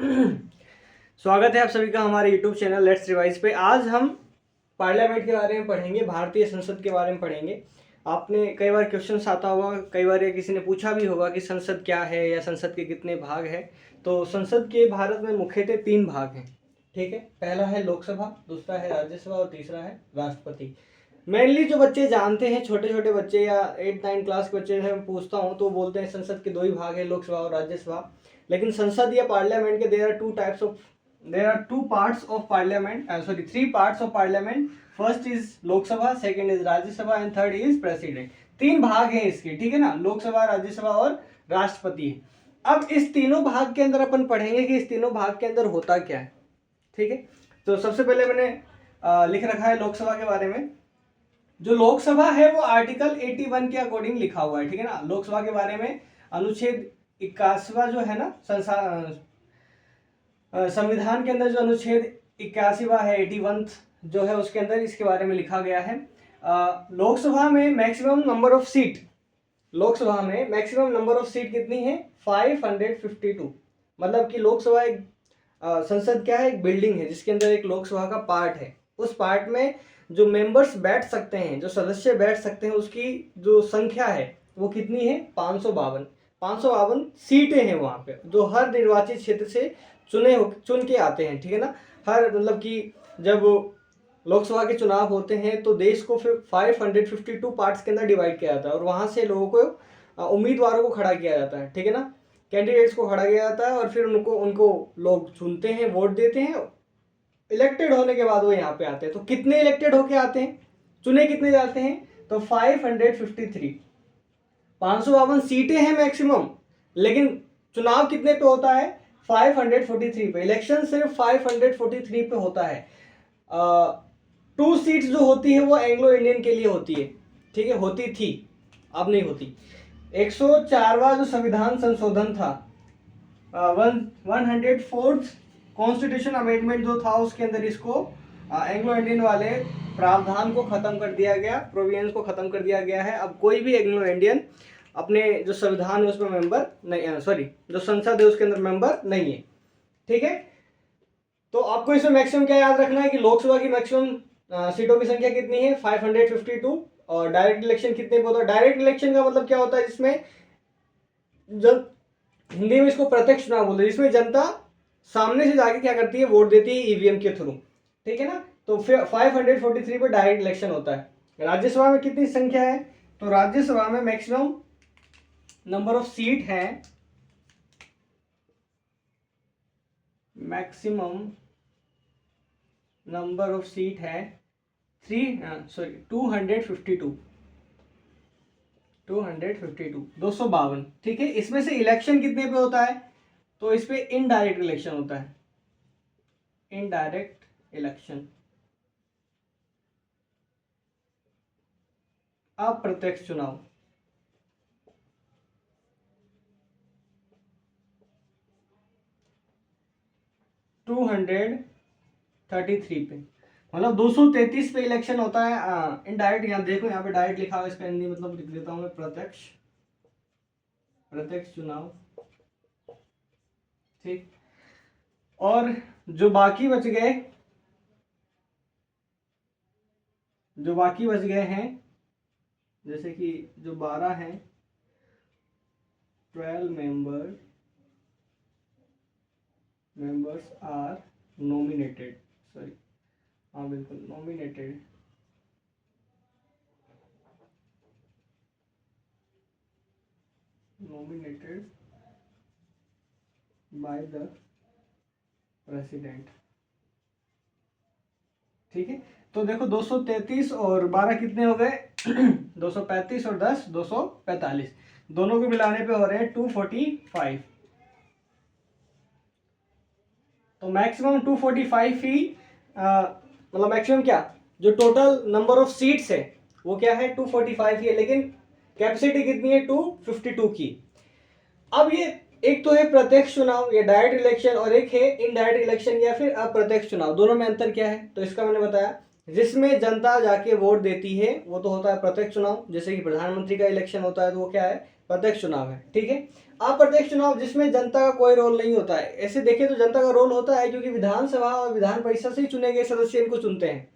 स्वागत है आप सभी का हमारे YouTube चैनल लेट्स रिवाइज पे। आज हम पार्लियामेंट के बारे में पढ़ेंगे, भारतीय संसद के बारे में पढ़ेंगे। आपने कई बार क्वेश्चन आता होगा, कई बार ये किसी ने पूछा भी होगा कि संसद क्या है या संसद के कितने भाग हैं। तो संसद के भारत में मुख्यतः 3 भाग हैं, ठीक है। पहला है लोकसभा, दूसरा है राज्यसभा और तीसरा है राष्ट्रपति। मेनली जो बच्चे जानते हैं, छोटे छोटे बच्चे या 8-9 क्लास के बच्चे से मैं पूछता हूँ तो बोलते हैं संसद के 2 ही भाग है, लोकसभा और राज्यसभा। लेकिन संसद या पार्लियामेंट के there are two parts of parliament, sorry, 3 parts of parliament. First is Lok Sabha, second is Rajya Sabha and third is president. 3 भाग हैं इसके, ठीक है ना। लोकसभा, राज्यसभा और राष्ट्रपति। अब इस तीनों भाग के अंदर अपन पढ़ेंगे कि इस तीनों भाग के अंदर होता क्या है, ठीक है। तो सबसे पहले मैंने लिख रखा है लोकसभा के बारे में। जो लोकसभा है वो आर्टिकल 81 के अकॉर्डिंग लिखा हुआ है, ठीक है ना। लोकसभा के बारे में अनुच्छेद 81वां जो है ना, संविधान के अंदर जो अनुच्छेद 81वां है, 81 जो है, उसके अंदर इसके बारे में लिखा गया है। लोकसभा में maximum number of seat, Lok Sabha में मैक्सिमम नंबर ऑफ सीट कितनी है? 552। मतलब कि लोकसभा एक संसद क्या है? एक बिल्डिंग है जिसके अंदर एक लोकसभा का पार्ट है। उस पार्ट में जो मेंबर्स बैठ सकते हैं, जो सदस्य बैठ सकते हैं, उसकी जो संख्या है वो कितनी है? 552 सीटें हैं वहां पे, जो हर निर्वाचित क्षेत्र से चुन के आते हैं, ठीक है ना। हर मतलब कि जब लोकसभा के चुनाव होते हैं तो देश को फिर 552 पार्ट्स के अंदर डिवाइड किया जाता है और वहां से लोगों को उम्मीदवारों को खड़ा किया जाता है, ठीक है ना। कैंडिडेट्स को खड़ा किया जाता है और फिर उनको लोग चुनते हैं, वोट देते हैं। इलेक्टेड होने के बाद वो यहाँ पे आते हैं। तो कितने इलेक्टेड होके आते हैं, चुने कितने जाते हैं? तो 553। 552 सीटें हैं मैक्सिमम, लेकिन चुनाव कितने पे होता है? 543 पे। इलेक्शन सिर्फ 543 पे होता है। 2 सीट्स जो होती है वो एंग्लो इंडियन के लिए होती है, ठीक है। होती थी, अब नहीं होती। 104वां जो संविधान संशोधन था, 104th कॉन्स्टिट्यूशन अमेंडमेंट जो था, उसके अंदर इसको एंग्लो इंडियन वाले प्रावधान को खत्म कर दिया गया, प्रोविजंस को खत्म कर दिया गया है। अब कोई भी एंग्लो इंडियन अपने जो संविधान है उसमें मेंबर नहीं, सॉरी, जो संसद है उसके अंदर मेंबर नहीं है, ठीक है। तो आपको इसमें मैक्सिमम क्या याद रखना है कि लोकसभा की मैक्सिमम सीटों की संख्या कितनी है? 552। और डायरेक्ट इलेक्शन कितने पे होता है? डायरेक्ट इलेक्शन का मतलब क्या होता है? जिसमें जब हिंदी में इसको प्रत्यक्ष चुनाव बोलते हैं, जिसमें जनता सामने से जाके क्या करती है? वोट देती है ईवीएम के थ्रू, ठीक है ना। तो फिर 543 पे डायरेक्ट इलेक्शन होता है। राज्यसभा में कितनी संख्या है? तो राज्यसभा में मैक्सिमम नंबर ऑफ सीट है, मैक्सिमम नंबर ऑफ सीट है 252, 252, ठीक है। इसमें से इलेक्शन कितने पे होता है? तो इस पे इनडायरेक्ट इलेक्शन होता है, इनडायरेक्ट इलेक्शन, अप्रत्यक्ष चुनाव। टू 233 पे, मतलब 233 पे इलेक्शन होता है इनडायरेक्ट। यहाँ देखो, यहाँ पे डायरेक्ट लिखा हुआ है, इसका हिंदी मतलब लिख देता हूँ मैं, प्रत्यक्ष चुनाव, ठीक। और जो बाकी बच गए हैं, जैसे कि जो 12 हैं, 12 members are nominated, सॉरी, हाँ बिल्कुल, nominated by the president, ठीक है। तो देखो 233 और 12 कितने हो गए? 235 और 10 245, दोनों को मिलाने पे हो रहे हैं 245। तो मैक्सिमम 245 ही मतलब मैक्सिमम क्या, जो टोटल नंबर ऑफ सीट्स है वो क्या है? 245 ही है, लेकिन कैपेसिटी कितनी है? 252 की। अब ये एक तो है प्रत्यक्ष चुनाव या डायरेक्ट इलेक्शन, और एक है इनडायरेक्ट इलेक्शन या फिर अप्रत्यक्ष चुनाव। दोनों में अंतर क्या है? तो इसका मैंने बताया जिसमें जनता जाके वोट देती है वो तो होता है प्रत्यक्ष चुनाव। जैसे कि प्रधानमंत्री का इलेक्शन होता है तो वो क्या है, प्रत्यक्ष चुनाव है, ठीक है। अप्रत्यक्ष चुनाव जिसमें जनता का कोई रोल नहीं होता है। ऐसे देखें तो जनता का रोल होता है, क्योंकि विधानसभा और विधान परिषद से ही चुने गए सदस्य इनको चुनते हैं,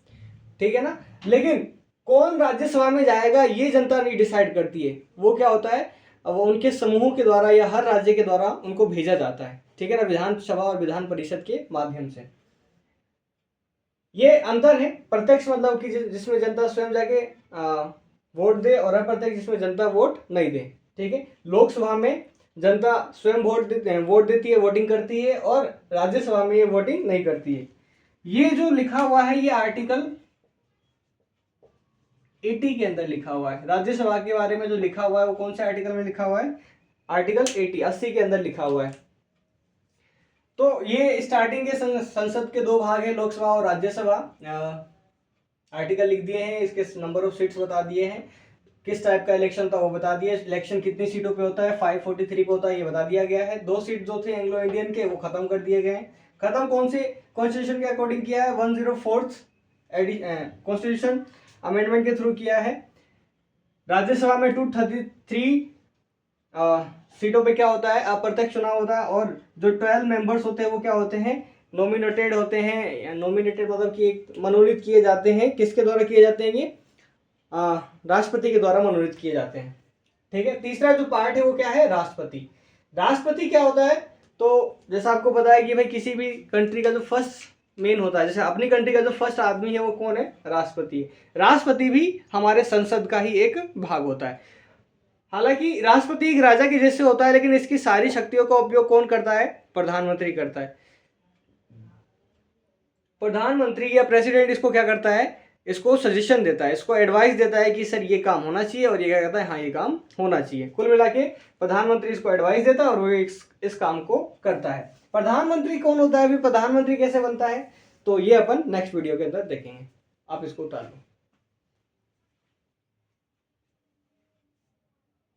ठीक है ना। लेकिन कौन राज्यसभा में जाएगा ये जनता नहीं डिसाइड करती है, वो क्या होता है, वो उनके समूह के द्वारा या हर राज्य के द्वारा उनको भेजा जाता है, ठीक है ना, विधानसभा और विधान परिषद के माध्यम से। ये अंतर है, प्रत्यक्ष मतलब कि जिसमें जनता स्वयं जाके वोट दे, और अप्रत्यक्ष जिसमें जनता वोट नहीं दे, ठीक है। लोकसभा में जनता स्वयं वोट देती है, वोटिंग करती है, और राज्यसभा में ये वोटिंग नहीं करती है। ये जो लिखा हुआ है ये आर्टिकल 80 के अंदर लिखा हुआ है। राज्यसभा के बारे में जो लिखा हुआ है वो कौन से आर्टिकल में लिखा हुआ है, आर्टिकल 80 के अंदर लिखा हुआ है। तो ये स्टार्टिंग के संसद के दो भाग है, लोकसभा और राज्यसभा। आर्टिकल लिख दिए हैं, इसके नंबर ऑफ सीट्स बता दिए हैं, किस टाइप का इलेक्शन था वो बता दिया, इलेक्शन कितनी सीटों पे होता है, 543 पे होता है ये बता दिया गया है। 2 सीट जो थे एंग्लो इंडियन के वो खत्म कर दिए गए हैं। खत्म कौन से कॉन्स्टिट्यूशन के अकॉर्डिंग किया है, 104th कॉन्स्टिट्यूशन अमेंडमेंट के थ्रू किया है। राज्यसभा में 233 सीटों पे क्या होता है, अप्रत्यक्ष चुनाव होता है, और जो 12 मेंबर्स होते हैं वो क्या होते हैं, नॉमिनेटेड होते हैं। नॉमिनेटेड मतलब कि एक मनोनीत किए जाते हैं, किसके द्वारा किए जाते हैं, ये राष्ट्रपति के द्वारा मनोनीत किए जाते हैं, ठीक है। तीसरा जो पार्ट है वो क्या है, राष्ट्रपति। राष्ट्रपति क्या होता है, तो जैसा आपको पता है कि भाई किसी भी कंट्री का जो फर्स्ट मेन होता है, जैसे अपनी कंट्री का जो फर्स्ट आदमी है वो कौन है, राष्ट्रपति। राष्ट्रपति भी हमारे संसद का ही एक भाग होता है। हालांकि राष्ट्रपति एक राजा के जैसे होता है, लेकिन इसकी सारी शक्तियों का उपयोग कौन करता है, प्रधानमंत्री करता है। प्रधानमंत्री या प्रेसिडेंट इसको क्या करता है, इसको सजेशन देता है, इसको एडवाइस देता है कि सर ये काम होना चाहिए, और ये क्या कहता है, हाँ ये काम होना चाहिए। कुल मिला के प्रधानमंत्री इसको एडवाइस देता है और वो इस काम को करता है। प्रधानमंत्री कौन होता है, अभी प्रधानमंत्री कैसे बनता है, तो ये अपन नेक्स्ट वीडियो के अंदर देखेंगे। आप इसको उतार लो।